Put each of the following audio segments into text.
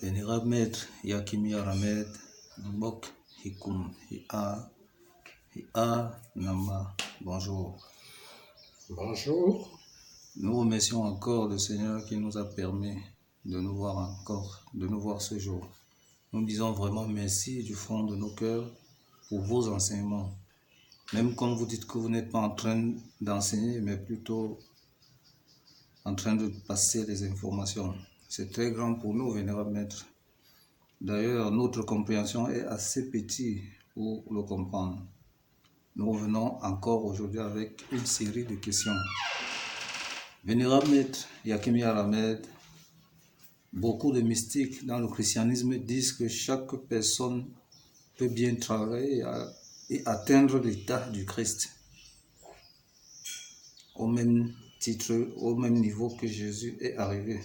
Vénérable Maître Yakimi Aramed, Mbok Hikum Hia Nama, bonjour. Bonjour. Nous remercions encore le Seigneur qui nous a permis de nous voir ce jour. Nous disons vraiment merci du fond de nos cœurs pour vos enseignements. Même quand vous dites que vous n'êtes pas en train d'enseigner, mais plutôt en train de passer les informations. C'est très grand pour nous, Vénérable Maître. D'ailleurs, notre compréhension est assez petite pour le comprendre. Nous revenons encore aujourd'hui avec une série de questions. Vénérable Maître Yakimi Aramed, beaucoup de mystiques dans le christianisme disent que chaque personne peut bien travailler et atteindre l'état du Christ au même titre, au même niveau que Jésus est arrivé.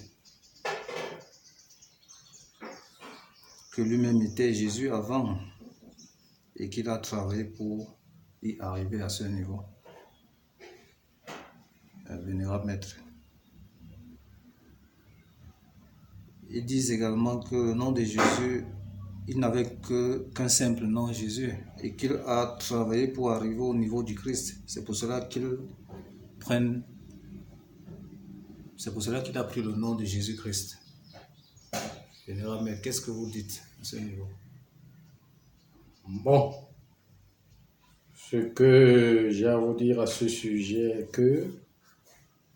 Que lui-même était Jésus avant et qu'il a travaillé pour y arriver à ce niveau. Vénérable Maître. Ils disent également que le nom de Jésus, il n'avait qu'un simple nom, Jésus, et qu'il a travaillé pour arriver au niveau du Christ. C'est pour cela qu'il a pris le nom de Jésus-Christ. Vénérable Maître, qu'est-ce que vous dites à ce niveau? Bon, ce que j'ai à vous dire à ce sujet est que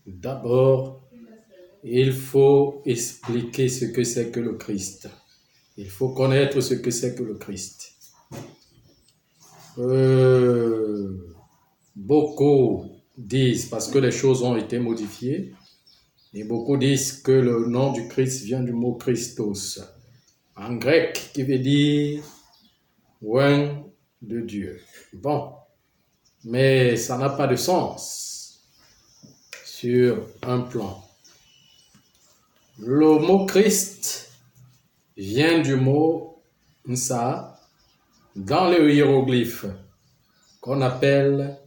d'abord, il faut expliquer ce que c'est que le Christ. Il faut connaître ce que c'est que le Christ. Beaucoup disent, parce que les choses ont été modifiées, et beaucoup disent que le nom du Christ vient du mot Christos, en grec, qui veut dire oint de Dieu. Bon, mais ça n'a pas de sens sur un plan. Le mot Christ vient du mot Nsa dans le hiéroglyphe qu'on appelle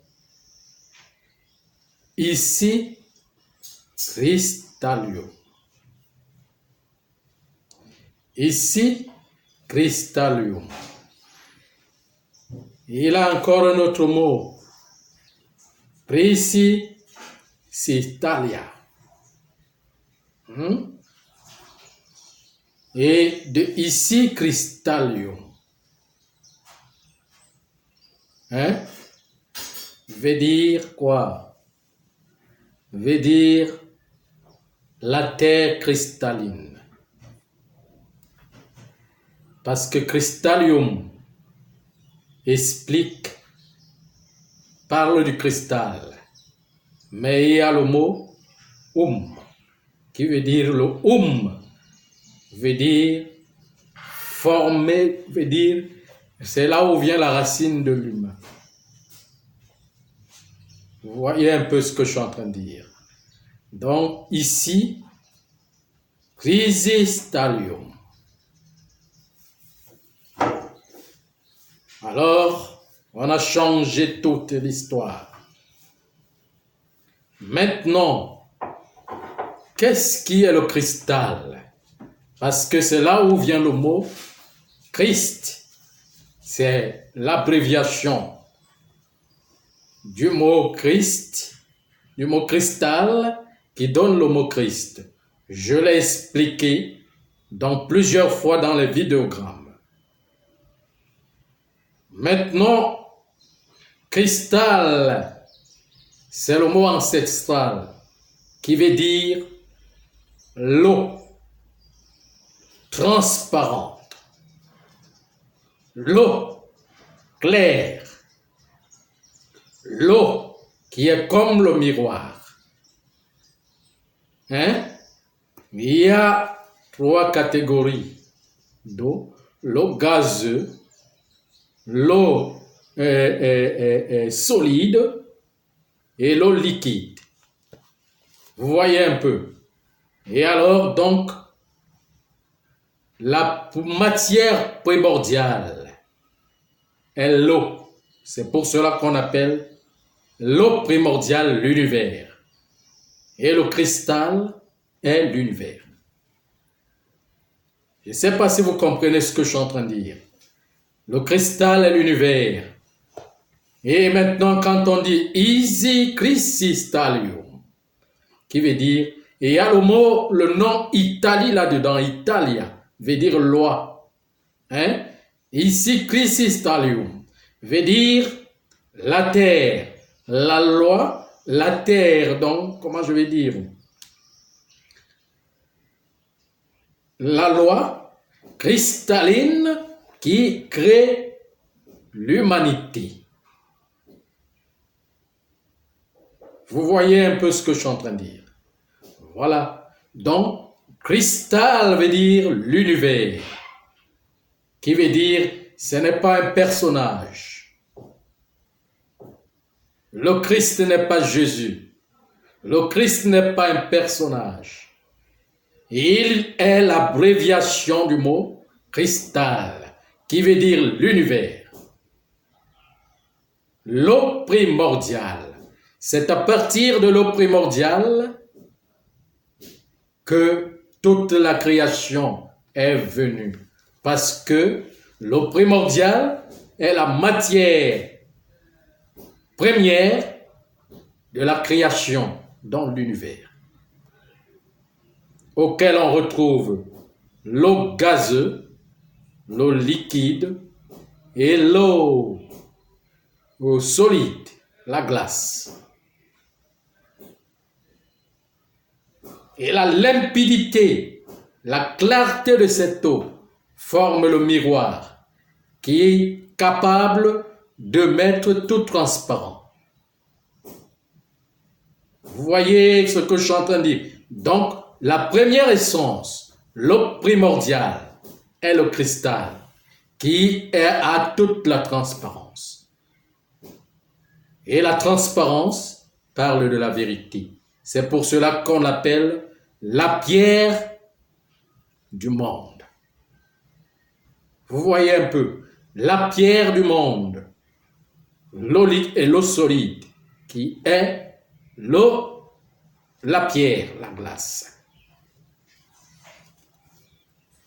ici Crystalium. Ici Crystalium. Il a encore un autre mot, Priscitalia. Et de ici Crystalium. Veut dire quoi? Veut dire la terre cristalline. Parce que Crystallium parle du cristal. Mais il y a le mot qui veut dire le veut dire former, veut dire c'est là où vient la racine de l'humain. Vous voyez un peu ce que je suis en train de dire. Donc ici, Chrysistallium. Alors, on a changé toute l'histoire. Maintenant, qu'est-ce qui est le cristal? Parce que c'est là où vient le mot Christ. C'est l'abréviation du mot Christ, du mot cristal, qui donne le mot Christ. Je l'ai expliqué plusieurs fois dans les vidéogrammes. Maintenant, cristal, c'est le mot ancestral qui veut dire l'eau transparente, l'eau claire, l'eau qui est comme le miroir. Il y a 3 catégories d'eau: l'eau gazeuse, l'eau solide et l'eau liquide. Vous voyez un peu. Et alors, donc, la matière primordiale est l'eau. C'est pour cela qu'on appelle l'eau primordiale l'univers. Et le cristal est l'univers. Je ne sais pas si vous comprenez ce que je suis en train de dire. Le cristal est l'univers. Et maintenant, quand on dit Easy Cristalium, qui veut dire, et il y a le nom Italie là-dedans, Italia, veut dire loi. Hein? Ici, Cristalium, veut dire la terre, la loi, la terre, donc, comment je vais dire? La loi cristalline qui crée l'humanité. Vous voyez un peu ce que je suis en train de dire. Voilà. Donc, cristal veut dire l'univers, qui veut dire ce n'est pas un personnage. Le Christ n'est pas Jésus. Le Christ n'est pas un personnage. Il est l'abréviation du mot cristal, qui veut dire l'univers. L'eau primordiale. C'est à partir de l'eau primordiale que toute la création est venue. Parce que l'eau primordiale est la matière première de la création dans l'univers, auquel on retrouve l'eau gazeuse, l'eau liquide et l'eau solide, la glace. Et la limpidité, la clarté de cette eau forme le miroir qui est capable de mettre tout transparent. Vous voyez ce que je suis en train de dire. Donc, la première essence, l'eau primordiale, est le cristal qui a toute la transparence. Et la transparence parle de la vérité. C'est pour cela qu'on l'appelle la pierre du monde. Vous voyez un peu, la pierre du monde, l'eau et l'eau solide, qui est l'eau, la pierre, la glace.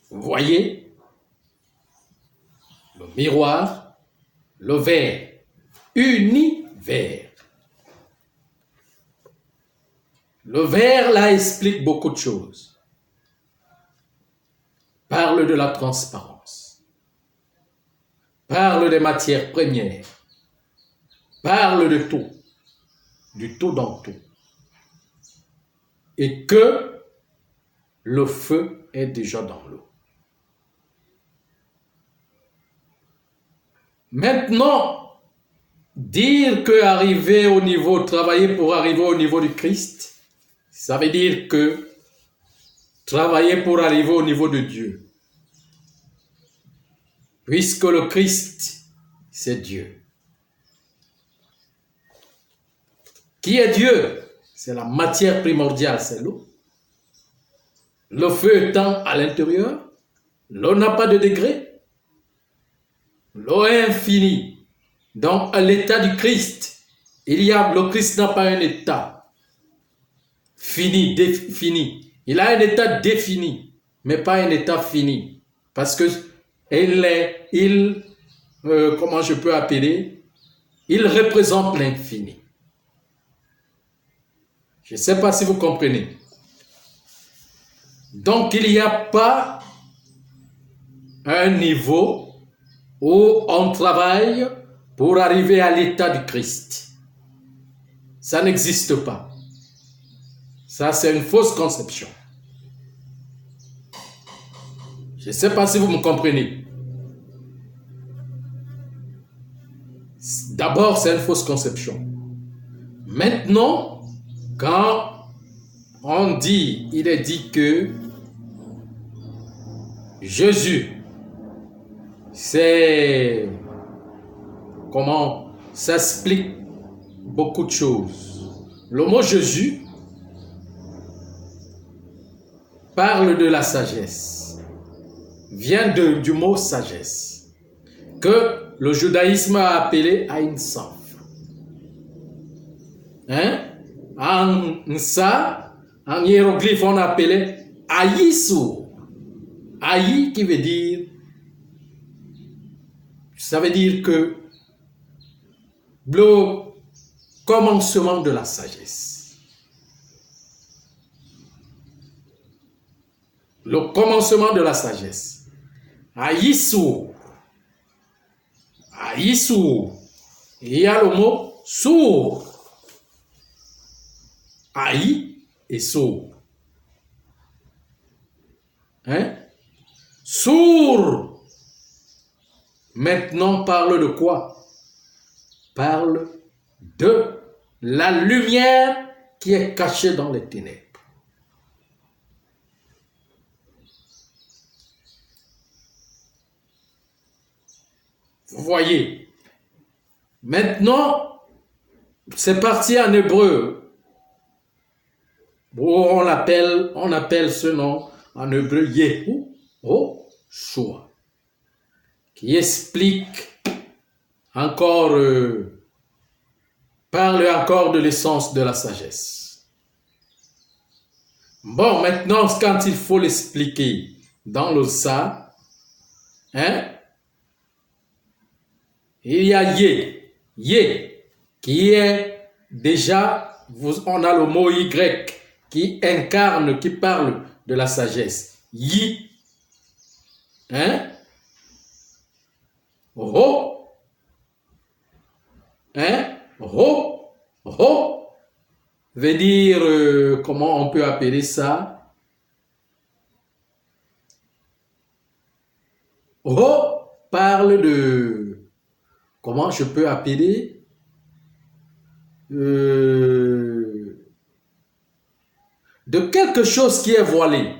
Vous voyez, le miroir, le verre, univers. Le verre, là, explique beaucoup de choses. Parle de la transparence. Parle des matières premières. Parle de tout. Du tout dans tout. Et que le feu est déjà dans l'eau. Maintenant, dire que arriver au niveau, travailler pour arriver au niveau du Christ, ça veut dire que travailler pour arriver au niveau de Dieu. Puisque le Christ, c'est Dieu. Qui est Dieu? C'est la matière primordiale, c'est l'eau. Le feu étant à l'intérieur, l'eau n'a pas de degré. L'eau est infinie. Donc, à l'état du Christ, le Christ n'a pas un état fini, défini. Il a un état défini, mais pas un état fini. Parce que comment je peux appeler? Il représente l'infini. Je ne sais pas si vous comprenez. Donc, il n'y a pas un niveau où on travaille pour arriver à l'état du Christ. Ça n'existe pas. Ça, c'est une fausse conception. Je ne sais pas si vous me comprenez. D'abord, c'est une fausse conception. Maintenant, quand on dit, il est dit que Jésus, c'est comment ça explique beaucoup de choses. Le mot Jésus parle de la sagesse, vient du mot sagesse, que le judaïsme a appelé Aïn-Saf. En hiéroglyphe, on appelait Aïssou. Haï qui veut dire, ça veut dire que le commencement de la sagesse. Le commencement de la sagesse. Haïssou. Haïssou. Il y a le mot sourd. Haï et sourd. Hein? Sourd. Maintenant, parle de quoi? Parle de la lumière qui est cachée dans les ténèbres. Vous voyez? Maintenant, c'est parti en hébreu. On appelle ce nom en hébreu Yehoshua, qui explique encore, parle encore de l'essence de la sagesse. Bon, maintenant, quand il faut l'expliquer dans le ça, hein, il y a qui est déjà, on a le mot Y, qui incarne, qui parle de la sagesse. Yi. Hein? Ho. Hein? Ho. Ho. Veut dire, comment on peut appeler ça? Ho parle de, comment je peux appeler? De quelque chose qui est voilé.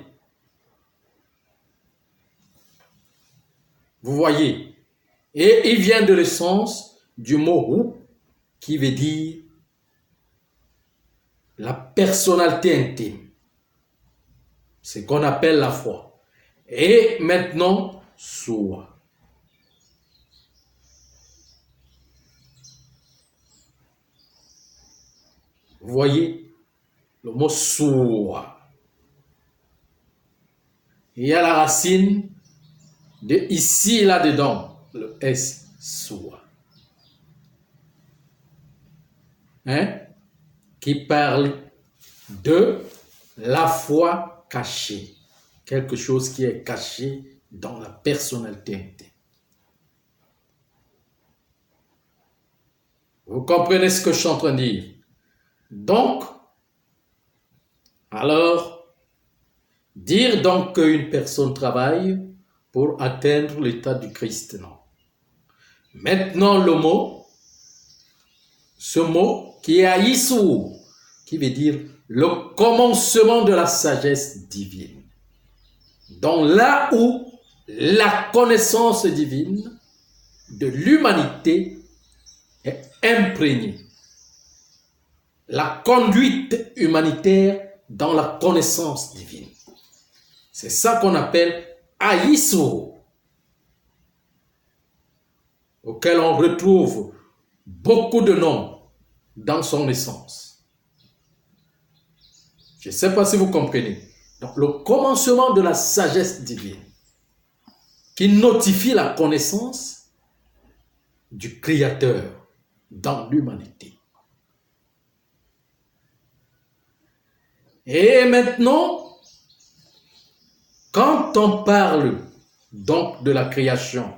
Vous voyez? Et il vient de l'essence du mot ou, qui veut dire la personnalité intime. C'est ce qu'on appelle la foi. Et maintenant, soi. Vous voyez? Le mot soi. Il y a la racine de ici, là-dedans, le S, soi. Hein? Qui parle de la foi cachée. Quelque chose qui est caché dans la personnalité intime. Vous comprenez ce que je suis en train de dire? Donc, alors, dire donc qu'une personne travaille pour atteindre l'état du Christ, non. Maintenant, le mot, ce mot qui est haïssou, qui veut dire le commencement de la sagesse divine. Donc là où la connaissance divine de l'humanité est imprégnée. La conduite humanitaire dans la connaissance divine. C'est ça qu'on appelle haïssou, auquel on retrouve beaucoup de noms dans son essence. Je ne sais pas si vous comprenez. Donc, le commencement de la sagesse divine qui notifie la connaissance du Créateur dans l'humanité. Et maintenant, quand on parle donc de la création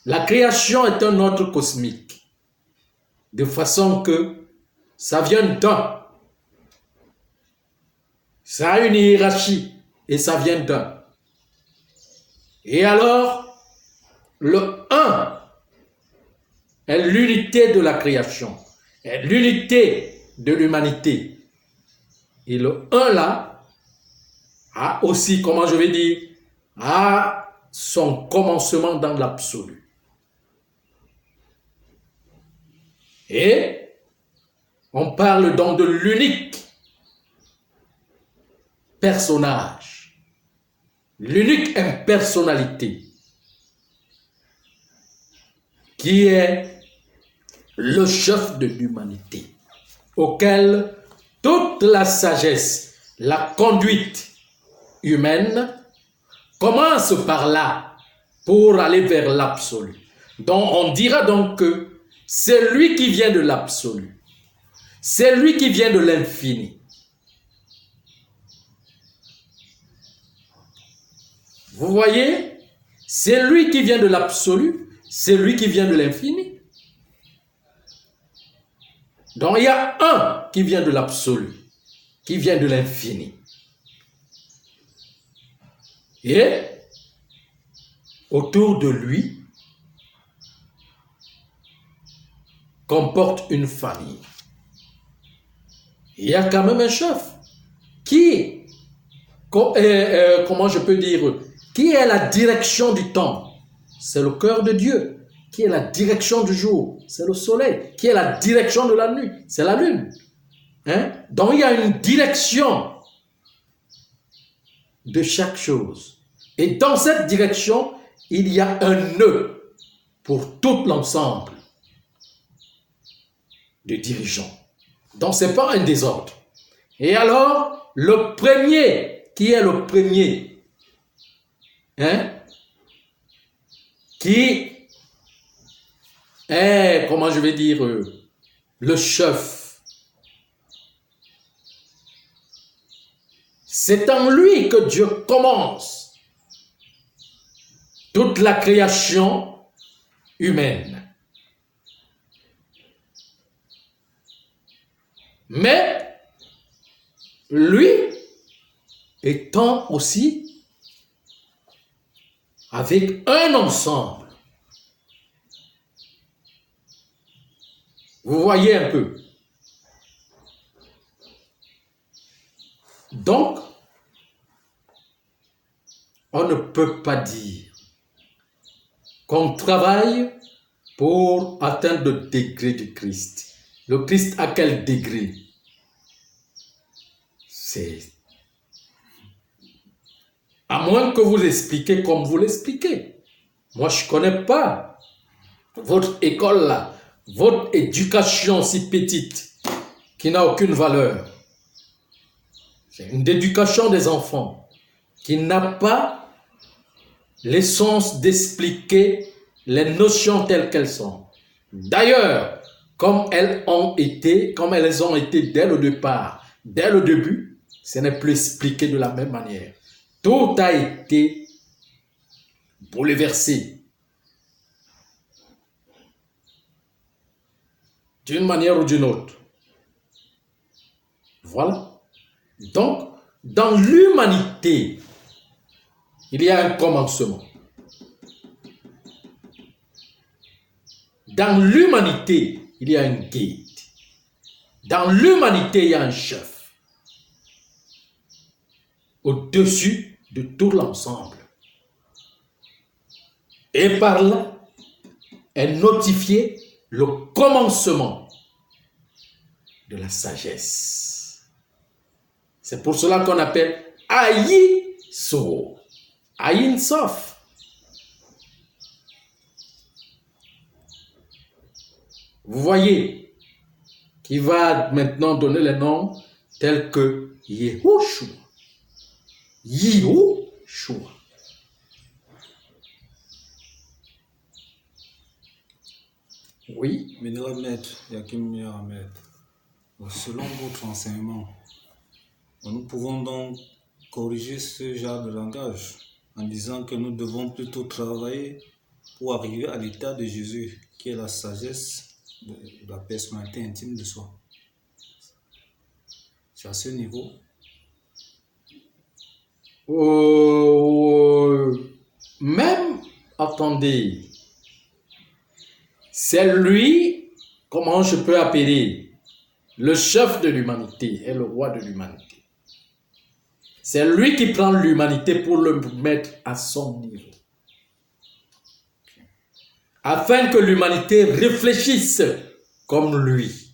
est un ordre cosmique, de façon que ça vient d'un. Ça a une hiérarchie et ça vient d'un. Et alors, le 1 est l'unité de la création, est l'unité de l'humanité. Et le 1 là a aussi, comment je vais dire, a son commencement dans l'absolu. Et on parle donc de l'unique personnage, l'unique impersonnalité, qui est le chef de l'humanité, auquel toute la sagesse, la conduite humaine commence par là pour aller vers l'absolu. Donc on dira donc que c'est lui qui vient de l'absolu. C'est lui qui vient de l'infini. Vous voyez, c'est lui qui vient de l'absolu, c'est lui qui vient de l'infini. Donc il y a un qui vient de l'absolu, qui vient de l'infini. Et autour de lui comporte une famille. Il y a quand même un chef qui, comment je peux dire, qui est la direction du temps? C'est le cœur de Dieu. Qui est la direction du jour? C'est le soleil. Qui est la direction de la nuit? C'est la lune. Hein? Donc il y a une direction de chaque chose. Et dans cette direction, il y a un nœud pour tout l'ensemble de dirigeants. Donc ce n'est pas un désordre. Et alors, le premier, qui est le premier? Hein? Qui est, comment je vais dire, le chef. C'est en lui que Dieu commence toute la création humaine. Mais lui étant aussi avec un ensemble. Vous voyez un peu. Donc, on ne peut pas dire qu'on travaille pour atteindre le degré du Christ. Le Christ à quel degré? C'est à moins que vous l'expliquiez comme vous l'expliquez. Moi, je ne connais pas votre école là, votre éducation si petite, qui n'a aucune valeur. C'est une éducation des enfants qui n'a pas l'essence d'expliquer les notions telles qu'elles sont. D'ailleurs, comme elles ont été dès le départ, dès le début, ce n'est plus expliqué de la même manière. Tout a été bouleversé. D'une manière ou d'une autre. Voilà. Donc, dans l'humanité, il y a un commencement. Dans l'humanité, il y a un guide. Dans l'humanité, il y a un chef. Au-dessus de tout l'ensemble. Et par là, est notifié le commencement de la sagesse. C'est pour cela qu'on appelle Ayi So, Ayin Sof. Vous voyez, qui va maintenant donner les noms tels que Yehoshua, Yehoshua. Oui. Vénérable Maître, Yakim Ahmed, selon votre enseignement, nous pouvons donc corriger ce genre de langage en disant que nous devons plutôt travailler pour arriver à l'état de Jésus, qui est la sagesse de la personnalité intime de soi. C'est à ce niveau. Même, attendez, c'est lui, comment je peux appeler, le chef de l'humanité et le roi de l'humanité. C'est lui qui prend l'humanité pour le mettre à son niveau. Afin que l'humanité réfléchisse comme lui.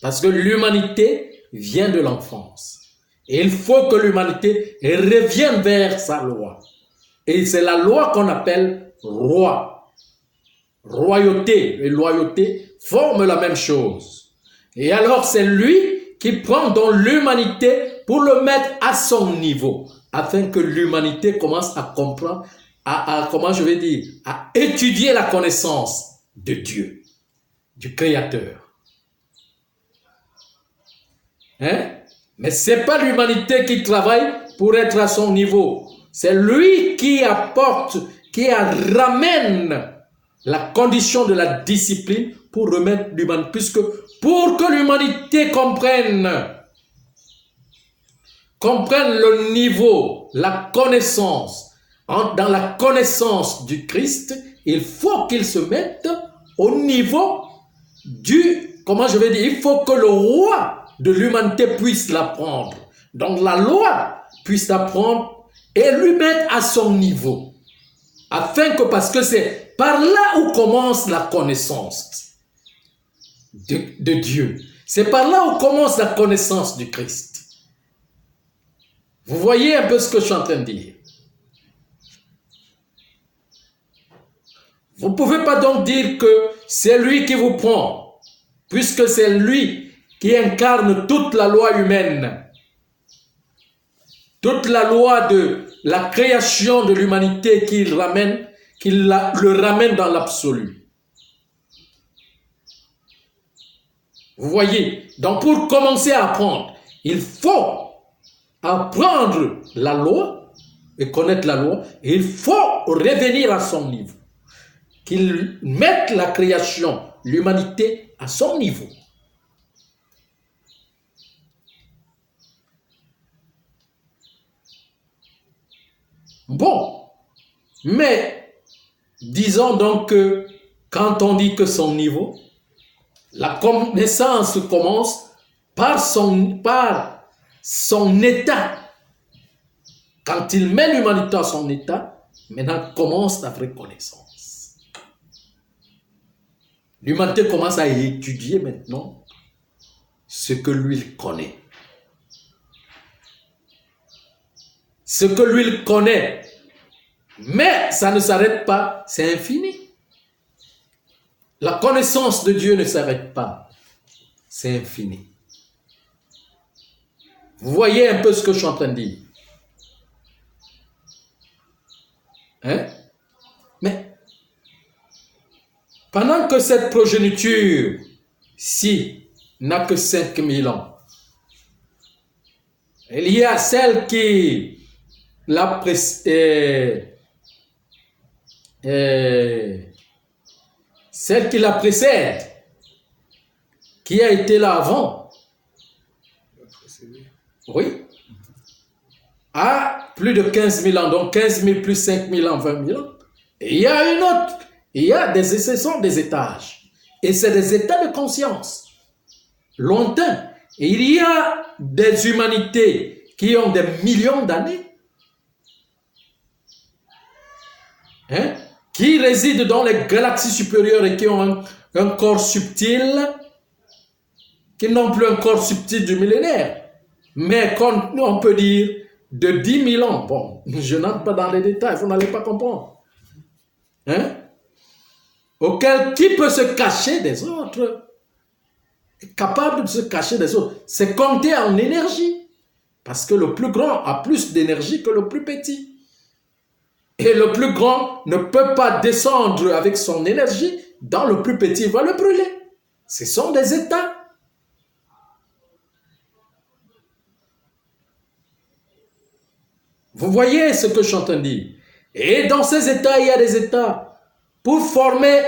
Parce que l'humanité vient de l'enfance. Et il faut que l'humanité revienne vers sa loi. Et c'est la loi qu'on appelle roi. Royauté et loyauté forment la même chose. Et alors c'est lui qui prend dans l'humanité pour le mettre à son niveau. afin que l'humanité commence à comprendre, comment je vais dire, à étudier la connaissance de Dieu, du Créateur. Hein? Mais ce n'est pas l'humanité qui travaille pour être à son niveau. C'est lui qui apporte, qui ramène la condition de la discipline pour remettre l'humanité, puisque pour que l'humanité comprenne le niveau, la connaissance, dans la connaissance du Christ, il faut qu'il se mette au niveau comment je vais dire, il faut que le roi de l'humanité puisse l'apprendre. Donc la loi puisse l'apprendre et lui mettre à son niveau. Parce que c'est par là où commence la connaissance de Dieu. C'est par là où commence la connaissance du Christ. Vous voyez un peu ce que je suis en train de dire. Vous ne pouvez pas donc dire que c'est lui qui vous prend, puisque c'est lui qui incarne toute la loi humaine, toute la loi de la création de l'humanité qu'il le ramène dans l'absolu. Vous voyez, donc pour commencer à apprendre, il faut apprendre la loi et connaître la loi, et il faut revenir à son niveau. Qu'il mette la création, l'humanité à son niveau. Bon, mais disons donc que quand on dit que son niveau, la connaissance commence par son état. Quand il met l'humanité à son état, maintenant commence la vraie connaissance. L'humanité commence à étudier maintenant ce que lui connaît. Ce que lui connaît. Mais ça ne s'arrête pas, c'est infini. La connaissance de Dieu ne s'arrête pas, c'est infini. Vous voyez un peu ce que je suis en train de dire. Hein? Mais pendant que cette progéniture-ci n'a que 5000 ans, il y a celle qui celle qui la précède, qui a été là avant. Oui. À plus de 15 000 ans, donc 15 000 plus 5 000 ans, 20 000 ans. Et il y a une autre. Ce sont des étages. Et c'est des états de conscience. Lointains. Et il y a des humanités qui ont des millions d'années. Hein, qui résident dans les galaxies supérieures et qui ont un corps subtil, qui n'ont plus un corps subtil du millénaire, mais on peut dire de 10 000 ans. Bon, je n'entre pas dans les détails, vous n'allez pas comprendre. Hein? Qui peut se cacher des autres, capable de se cacher des autres, c'est compter en énergie, parce que le plus grand a plus d'énergie que le plus petit. Et le plus grand ne peut pas descendre avec son énergie dans le plus petit, il va le brûler. Ce sont des états. Vous voyez ce que je suis en train de dire. Et dans ces états, il y a des états. Pour former,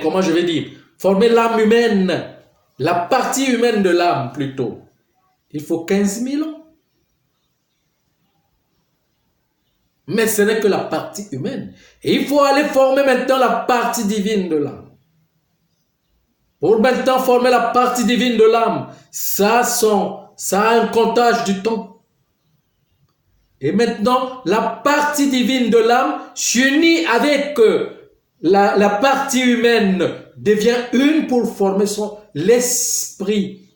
comment je vais dire, former l'âme humaine, la partie humaine de l'âme plutôt, il faut 15 000 ans. Mais ce n'est que la partie humaine. Et il faut aller former maintenant la partie divine de l'âme. Pour maintenant former la partie divine de l'âme, ça a un comptage du temps. Et maintenant, la partie divine de l'âme s'unit avec la partie humaine, devient une pour former l'esprit.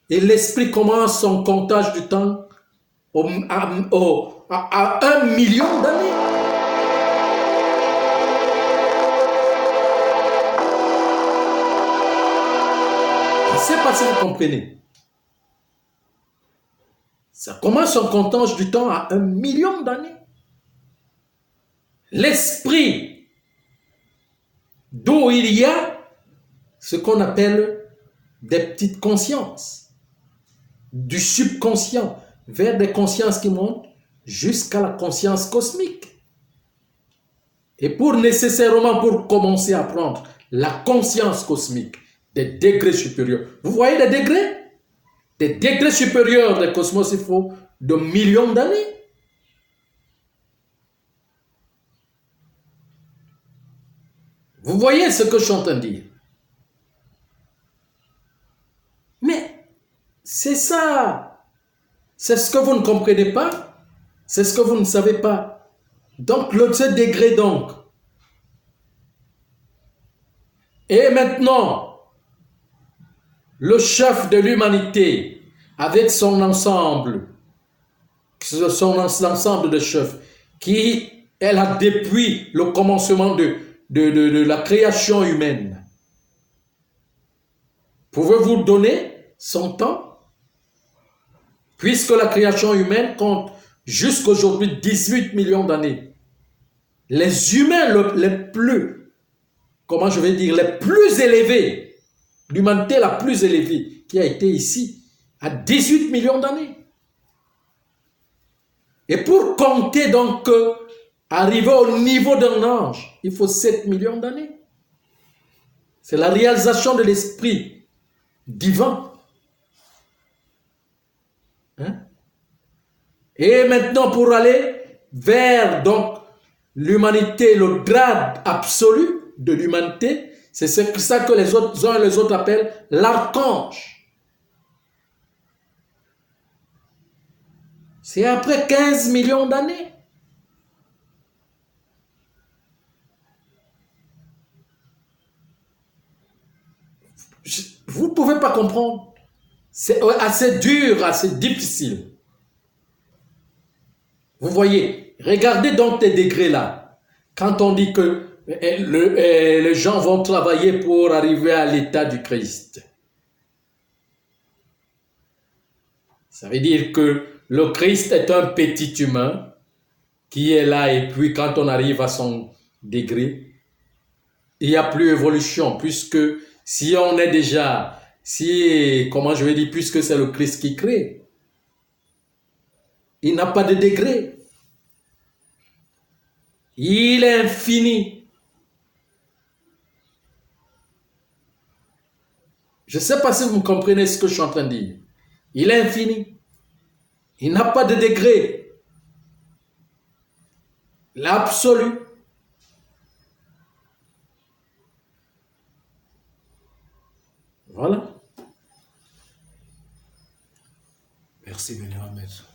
Et l'esprit commence son comptage du temps à 1 million d'années. Je ne sais pas si vous comprenez. Ça commence en comptant du temps à 1 million d'années. L'esprit, d'où il y a ce qu'on appelle des petites consciences, du subconscient vers des consciences qui montent jusqu'à la conscience cosmique. Et nécessairement pour commencer à prendre la conscience cosmique des degrés supérieurs. Vous voyez des degrés? Des degrés supérieurs des cosmos, il faut de millions d'années. Vous voyez ce que je suis en train de dire? Mais c'est ça. C'est ce que vous ne comprenez pas. C'est ce que vous ne savez pas. Donc, ce degré donc. Et maintenant, le chef de l'humanité, avec son ensemble de chefs, qui est là depuis le commencement de la création humaine. Pouvez-vous donner son temps? Puisque la création humaine compte jusqu'aujourd'hui 18 millions d'années. Les humains les plus, comment je vais dire, les plus élevés, l'humanité la plus élevée qui a été ici, à 18 millions d'années. Et pour compter donc, arriver au niveau d'un ange, il faut 7 millions d'années. C'est la réalisation de l'esprit divin. Hein? Et maintenant, pour aller vers donc l'humanité, le grade absolu de l'humanité, c'est ça que les uns et les autres appellent l'archange. C'est après 15 millions d'années. Vous ne pouvez pas comprendre. C'est assez dur, assez difficile. Vous voyez, regardez donc ces degrés-là. Quand on dit que les gens vont travailler pour arriver à l'état du Christ, ça veut dire que le Christ est un petit humain qui est là et puis quand on arrive à son degré, il n'y a plus évolution puisque si on est déjà, comment je vais dire, puisque c'est le Christ qui crée, il n'a pas de degré. Il est infini. Je ne sais pas si vous comprenez ce que je suis en train de dire. Il est infini. Il n'a pas de degré. L'absolu. Voilà. Merci, Bénéra Maître.